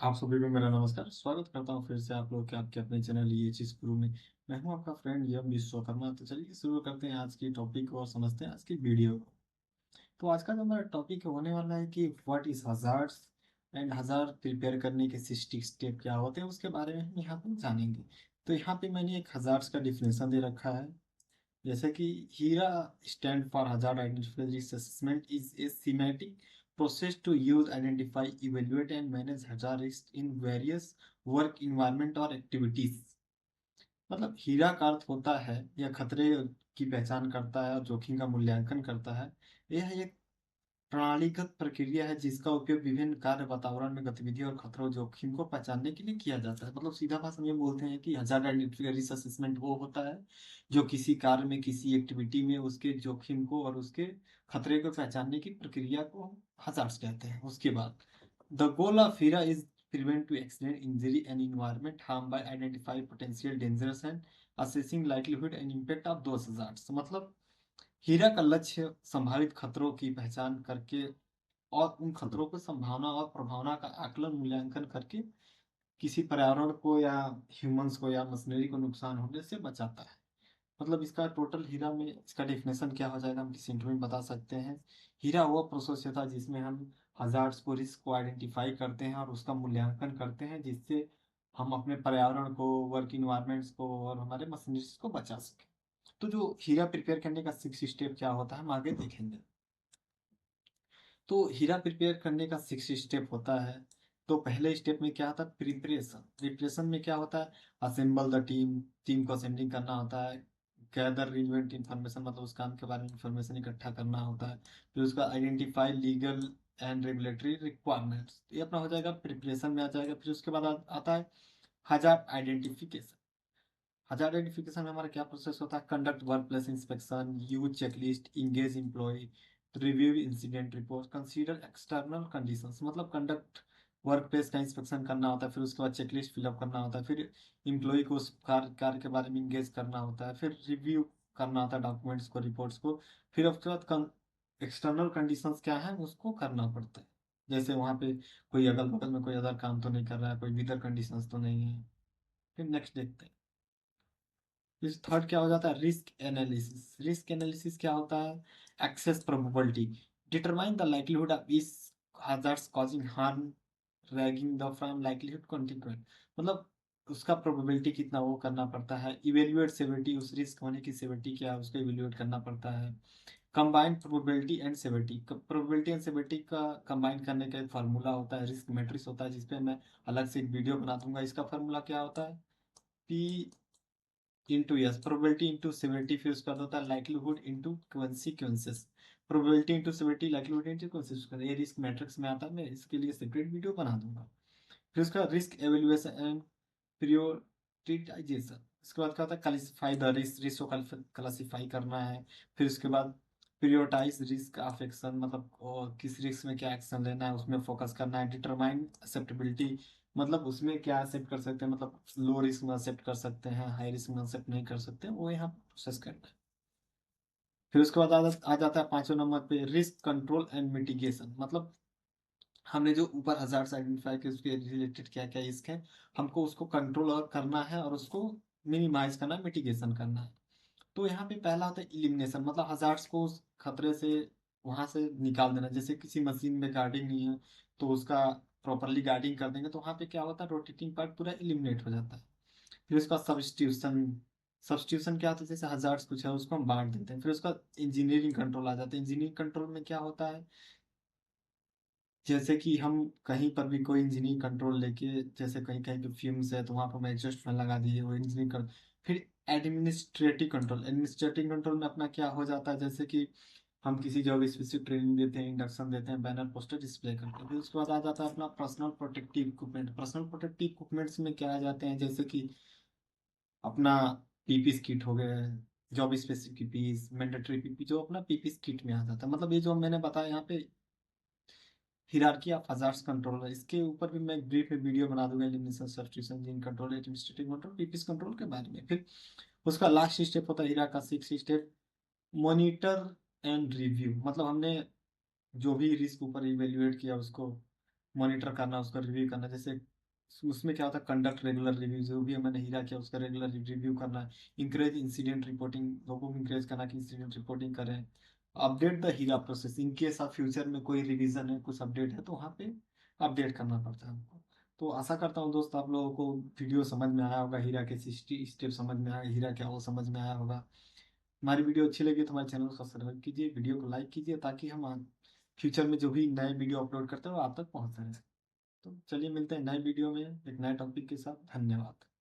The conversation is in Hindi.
आप सभी को मेरा नमस्कार। स्वागत करता हूँ फिर से आप लोग के आपके अपने चैनल ये चीज गुरु में। मैं हूँ आपका फ्रेंड यम विश्वकर्मा। तो चलिए शुरू करते हैं आज की टॉपिक को और समझते हैं आज की वीडियो को। तो आज का जो हमारा टॉपिक होने वाला है कि what is hazards and hazard prepare करने के 60 स्टेप क्या होते हैं उसके बारे में हम यहाँ पर जानेंगे। तो यहाँ पे मैंने एक हजार्ड्स का डिफिनेशन दे रखा है। जैसे कि HIRA stand for hazard identify risk assessment is a systematic process to use, identify, evaluate and manage hazard risk in various work environment और activities। मतलब हीरा का अर्थ होता है यह खतरे की पहचान करता है और जोखिम का मूल्यांकन करता है। यह एक प्रणालीगत प्रक्रिया है जिसका उपयोग विभिन्न कार्य वातावरण में गतिविधि और खतरों जोखिम को पहचानने के लिए किया जाता है। मतलब सीधा भाषा में बोलते हैं कि हजार्ड आइडेंटिफायर रिस्क असेसमेंट वो होता है जो किसी कार्य में किसी एक्टिविटी में उसके जोखिम को और उसके खतरे को पहचानने की प्रक्रिया को हजार्ड्स कहते हैं। उसके बाद the goal of HIRA is prevent to accident, injury and environment harm by identify potential dangers and assessing likelihood and impact of those hazards। मतलब हीरा का लक्ष्य संभावित खतरों की पहचान करके और उन खतरों को संभावना और प्रभावना का आकलन मूल्यांकन करके किसी पर्यावरण को या ह्यूमंस को या मशीनरी को नुकसान होने से बचाता है। मतलब इसका टोटल हीरा में इसका डेफिनेशन क्या हो जाएगा हम किसी इंटरव्यू में बता सकते हैं। हीरा वो प्रोसेस था जिसमें हम हजार्ड्स को रिस्क को आइडेंटिफाई करते हैं और उसका मूल्यांकन करते हैं जिससे हम अपने पर्यावरण को वर्क इन्वायरमेंट्स को और हमारे मशीनरीज को बचा सकें। तो जो हीरा प्रिपेयर करने का 6 स्टेप क्या होता है हम आगे देखेंगे। तो हीरा प्रिपेयर करने का 6 स्टेप होता है। तो पहले स्टेप में क्या होता है प्रिपरेशन। प्रिपरेशन में क्या होता है असेंबल द टीम। टीम को असेंबलिंग करना होता है। गैदर रिलेवेंट इन्फॉर्मेशन मतलब उस काम के बारे में इंफॉर्मेशन इकट्ठा करना होता है। फिर उसका identify legal and regulatory requirements ये अपना हो जाएगा प्रिपरेशन में आ जाएगा। फिर उसके बाद आता है हजार्ड आइडेंटिफिकेशन। हजार्ड आइडेंटिफिकेशन में हमारा क्या प्रोसेस होता है conduct work place inspection use checklist engage employ review incident report consider external conditions. मतलब कंडक्ट वर्क प्लेस का इंस्पेक्शन करना होता है। फिर उसके बाद चेकलिस्ट फिलअप करना होता है। फिर इम्प्लॉय को उस कार्य के बारे में इंगेज करना होता है। फिर रिव्यू करना होता है डॉक्यूमेंट्स को रिपोर्ट्स को। फिर उसके बाद एक्सटर्नल कंडीशंस क्या है उसको करना पड़ता है। जैसे वहाँ पे कोई अगल बगल में कोई अदर काम तो नहीं कर रहा है कोई विदर कंडीशंस तो नहीं है। फिर नेक्स्ट देखते हैं। फिर थर्ड क्या हो जाता है रिस्क एनालिसिस। रिस्क एनालिसिस क्या होता है assess probability determine the likelihood of इस hazards causing harm ranging the from likelihood consequent। मतलब उसका प्रोबेबिलिटी कितना वो करना पड़ता है। इवेल्युएट सेवेरिटी उस रिस्क होने की सेवेरिटी क्या है उसको इवेल्युएट करना पड़ता है। Combined probability and severity probability and severity का कंबाइन करने का एक फार्मूला होता है रिस्क मैट्रिक्स होता है जिसपे मैं अलग से एक वीडियो बना दूंगा। इसका फार्मूला क्या होता है P into yes probability into severity. फिर उसके बाद होता है likelihood into consequences. Probability into severity likelihood into consequences ये रिस्क मैट्रिक्स में आता है। मैं इसके लिए सेपरेट वीडियो बना दूंगा। फिर उसका रिस्क एवेल्युएशन एंड प्रियोरिटाइजेशन। इसके बाद क्या होता है क्लासिफाई द रिस्क रिस्क को क्लासिफाई करना है। फिर उसके बाद प्रियोरिटाइज रिस्क ऑफ एक्शन मतलब और किस रिस्क में क्या एक्शन लेना है उसमें फोकस करना है। डिटरमाइन एक्सेप्टेबिलिटी मतलब उसमें क्या एक्सेप्ट कर सकते हैं मतलब लो रिस्क में एक्सेप्ट कर सकते हैं हाई रिस्क में एक्सेप्ट नहीं कर सकते वो यहाँ प्रोसेस करना है। फिर उसके बाद आ जाता है पांचवें नंबर पे रिस्क कंट्रोल एंड मिटिगेशन। मतलब हमने जो ऊपर हजार्ड्स आइडेंटिफाई किए उसके रिलेटेड क्या क्या रिस्क है हमको उसको कंट्रोल और करना है और उसको मिनिमाइज करना मिटिगेशन करना है। तो यहाँ पे पहला होता है इलिमिनेशन मतलब हजार्ड्स को उस खतरे से वहां से निकाल देना। जैसे किसी मशीन में गार्डिंग नहीं है तो उसका प्रॉपरली गार्डिंग कर देंगे तो वहाँ पे क्या होता है रोटेटिंग पार्ट पूरा इलिमिनेट हो जाता है। फिर उसका सब्स्टिट्यूशन। सब्स्टिट्यूशन क्या होता है जैसे हजार्ड्स कुछ है उसको हम बांट देते हैं। फिर उसका इंजीनियरिंग कंट्रोल आ जाता है। इंजीनियरिंग कंट्रोल में क्या होता है जैसे कि हम कहीं पर भी कोई इंजीनियरिंग कंट्रोल लेके जैसे कहीं कहीं पे फ्यूम्स है तो वहां पर हम एग्जॉस्ट फैन लगा दिए वो इंजीनियरिंग कर। फिर एडमिनिस्ट्रेटिव कंट्रोल। एडमिनिस्ट्रेटिव कंट्रोल में अपना क्या हो जाता है जैसे कि हम किसी जॉब स्पेसिफिक ट्रेनिंग देते हैं इंडक्शन देते हैं बैनर पोस्टर डिस्प्ले करते हैं। फिर उसके बाद आ जाता है अपना personal protective equipment. Personal protective equipments में क्या आ जाते हैं जैसे कि अपना पीपीस किट हो गया जॉब स्पेसिफिक पीपीस मैंडेटरी पीपी जो अपना पीपीस किट में आ जाता है। मतलब ये जो मैंने बताया यहाँ पे हिरार्की ऑफ हजार्ड्स कंट्रोल है इसके ऊपर भी मैं ब्रीफ में वीडियो बना दूंगा elimination substitution gene control administrative control PPS control के बारे में। फिर उसका लास्ट स्टेप होता है हीरा का 6 स्टेप मॉनिटर एंड रिव्यू। मतलब हमने जो भी रिस्क ऊपर इवेल्युएट किया उसको मॉनिटर करना उसका रिव्यू करना। जैसे उसमें क्या होता है, कंडक्ट रेगुलर रिव्यू, जो भी मैंने हीरा किया उसका रेगुलर रिव्यू करना है। इंकरेज इंसिडेंट रिपोर्टिंग, लोगों को इंकरेज करना कि इंसिडेंट रिपोर्टिंग करें। Update the HIRA process, in case of future में कोई रिवीजन है, कुछ अपडेट है, तो वहाँ पे अपडेट करना पड़ता है हमको। तो आशा करता हूँ दोस्त आप लोगों को वीडियो समझ में आया होगा, हीरा के 60 स्टेप समझ में आया, हीरा क्या वो समझ में आया होगा। हमारी वीडियो अच्छी लगी तो हमारे चैनल को सब्सक्राइब कीजिए, वीडियो को लाइक कीजिए, ताकि हम फ्यूचर में जो भी नए वीडियो अपलोड करते हैं वो आप तक पहुँच रहे। तो चलिए मिलते हैं नए वीडियो में एक नए टॉपिक के साथ। धन्यवाद।